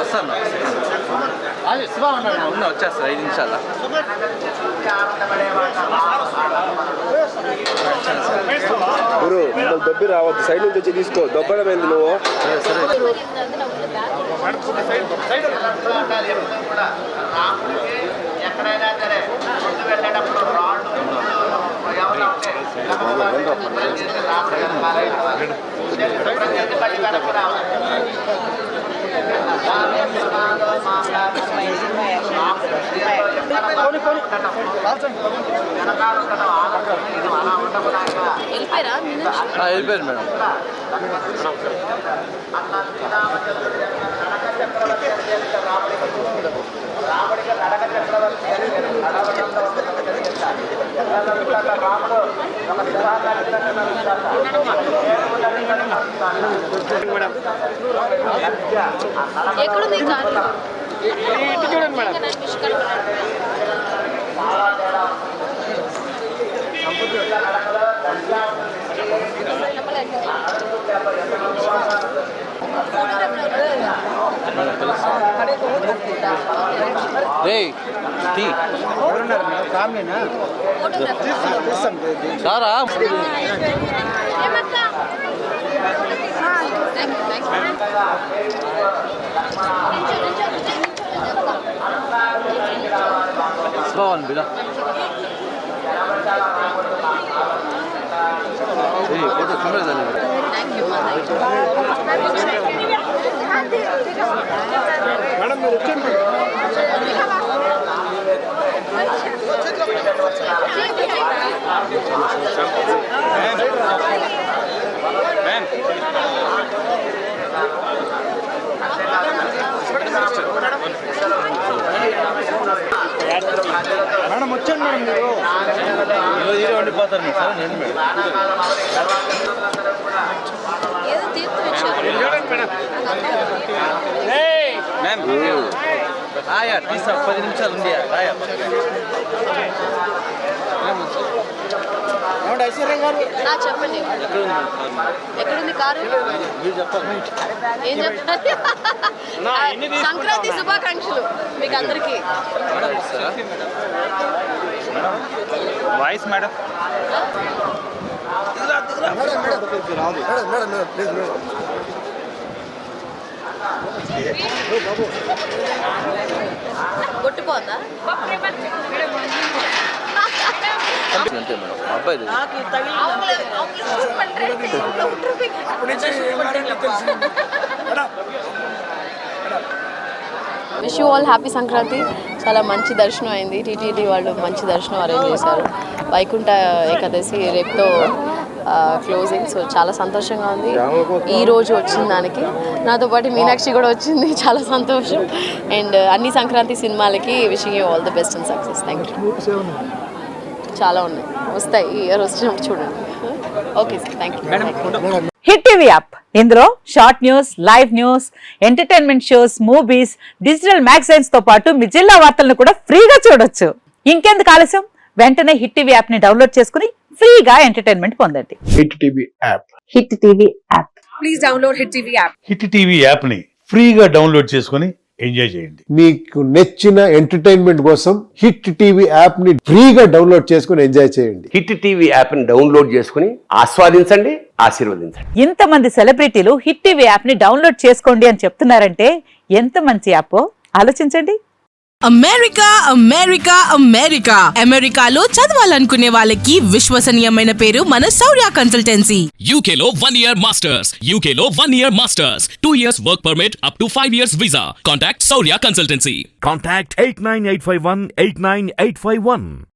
వస్తాను ఉన్నా వచ్చేస్తా 5 నిమిషాల గురు దొబ్బి రావద్దు, సైడ్ నుంచి వచ్చి తీసుకో. దొబ్బడమైంది నువ్వు. ఎక్కడైనా సరే ముందు వెళ్ళేటప్పుడు రాళ్ళు వెళ్ళిపోయారు మేడం. రాముడికి నడక చక్రవర్తి రాముడు ఒక ఎక్కడుంది కారు? చూడండి మేడం. సారా బాగుంది బిలా ఫోటో కెమెరా మేడం మీరు వచ్చండి. మేడం వచ్చండి మేడం. మీరు ఈరోజు వండిపోతారు మీరు సార్. నేను మేడం ఏదో తీర్థం ఇచ్చారు. ఆయా తీసా 10 నిమిషాలు ఉంది. ఆయా చెప్పండి, ఎక్కడుంది కారు? ఏం చెప్తారు? సంక్రాంతి శుభాకాంక్షలు మీకు అందరికీ. Voice madam. కొట్టుకోందా? అంతే మేడం. అబ్బాయి wish you all happy Sankranti. చాలా మంచి దర్శనం అయింది. టీటీడీ వాళ్ళు మంచి దర్శనం అరేంజ్ చేశారు. వైకుంఠ ఏకాదశి రేపుతో క్లోజింగ్. సో చాలా సంతోషంగా ఉంది ఈ రోజు వచ్చిన దానికి. నాతో పాటు మీనాక్షి కూడా వచ్చింది, చాలా సంతోషం. అండ్ అన్ని సంక్రాంతి సినిమాలకి wishing you all the best and success. Thank you. చాలా ఉన్నాయి, వస్తాయి ఈ ఇయర్ వచ్చినప్పుడు చూడండి. Okay sir, thank you. Hit TV app, ఇందులో short news, live news, entertainment shows, movies, digital magazines తో పాటు మీ జిల్లా వార్తలను కూడా ఫ్రీగా చూడొచ్చు. ఇంకెందుకు ఆలస్యం, వెంటనే హిట్ టీవీ యాప్ ని డౌన్లోడ్ చేసుకుని ఫ్రీగా ఎంటర్టైన్మెంట్ పొందండి. Hit TV app. Hit TV app. Please download hit TV app. Hit TV app ని ఫ్రీగా డౌన్లోడ్ చేసుకుని ఎంజాయ్ చేయండి. మీకు నచ్చిన ఎంటర్టైన్మెంట్ కోసం హిట్ టీవీ యాప్ ని ఫ్రీగా డౌన్లోడ్ చేసుకుని ఎంజాయ్ చేయండి. హిట్ టీవీ యాప్ ని డౌన్లోడ్ చేసుకుని ఆస్వాదించండి, ఆశీర్వదించండి. ఇంతమంది సెలబ్రిటీలు హిట్ టీవీ యాప్ ని డౌన్లోడ్ చేసుకోండి అని చెప్తున్నారంటే ఎంత మంచి యాప్ ఆలోచించండి. అమెరికా అమెరికా అమెరికా అమెరికాలో చదవాలనుకునే వాళ్ళకి విశ్వసనీయమైన పేరు మన శౌర్య కన్సల్టెన్సీ. UK లో 1 year masters, UK లో 1 year masters, 2 years work permit up to 5 years visa. Contact Saurya Consultancy. Contact 89851 89851.